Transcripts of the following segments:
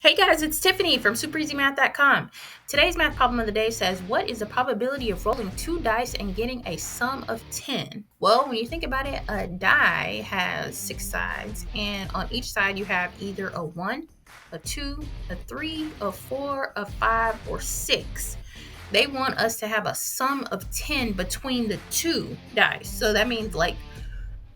Hey guys, it's Tiffany from SuperEasyMath.com. Today's math problem of the day says, what is the probability of rolling 2 dice and getting a sum of 10? Well, when you think about it, a die has 6 sides, and on each side you have either a 1, a 2, a 3, a 4, a 5, or 6. They want us to have a sum of 10 between the 2 dice. So that means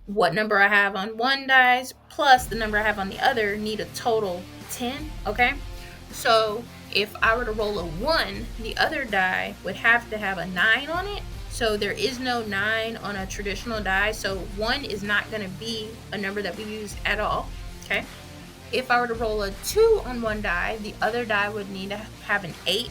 what number I have on one dice plus the number I have on the other need a total 10, okay? So if I were to roll a 1, the other die would have to have a 9 on it. So there is no 9 on a traditional die. So 1 is not going to be a number that we use at all, okay? If I were to roll a 2 on one die, the other die would need to have an 8.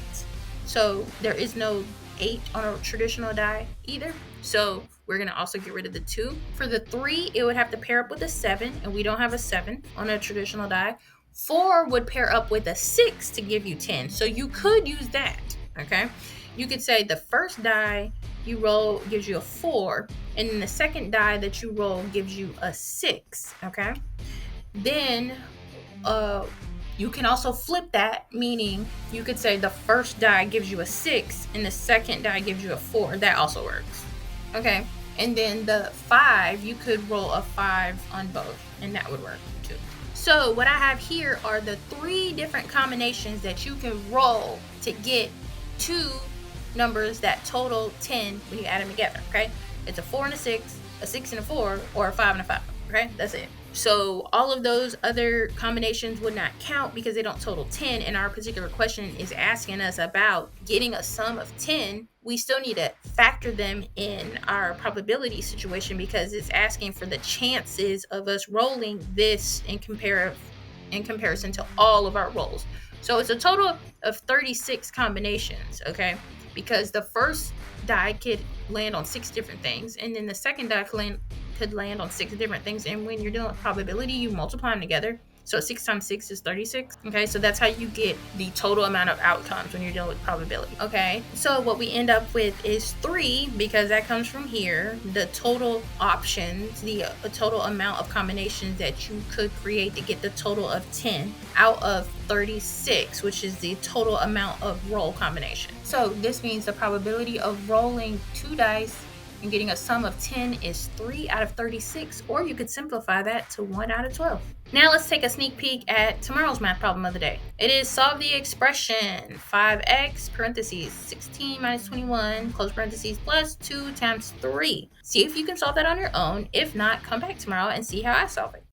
So there is no 8 on a traditional die either. So we're going to also get rid of the 2. For the 3, it would have to pair up with a 7, and we don't have a 7 on a traditional die. 4 would pair up with a 6 to give you 10. So you could use that, okay? You could say the first die you roll gives you a 4, and then the second die that you roll gives you a 6, okay? Then you can also flip that, meaning you could say the first die gives you a 6 and the second die gives you a 4. That also works, okay? And then the 5, you could roll a 5 on both, and that would work too. So what I have here are the 3 different combinations that you can roll to get 2 numbers that total 10 when you add them together, okay? It's a 4 and a 6 and a 4, or a 5 and a 5, okay? That's it. So all of those other combinations would not count because they don't total 10, and our particular question is asking us about getting a sum of 10. We still need to factor them in our probability situation because it's asking for the chances of us rolling this in comparison to all of our rolls. So it's a total of 36 combinations, okay? Because the first die could land on 6 different things, and then the second die could land on 6 different things. And when you're doing probability, you multiply them together. So 6 times 6 is 36. Okay, so that's how you get the total amount of outcomes when you're dealing with probability. Okay, so what we end up with is 3 because that comes from here. The total options, the total amount of combinations that you could create to get the total of 10 out of 36, which is the total amount of roll combination. So this means the probability of rolling 2 dice and getting a sum of 10 is 3 out of 36, or you could simplify that to 1 out of 12. Now let's take a sneak peek at tomorrow's math problem of the day. It is solve the expression 5x parentheses 16 minus 21 close parentheses plus 2 times 3. See if you can solve that on your own. If not, come back tomorrow and see how I solve it.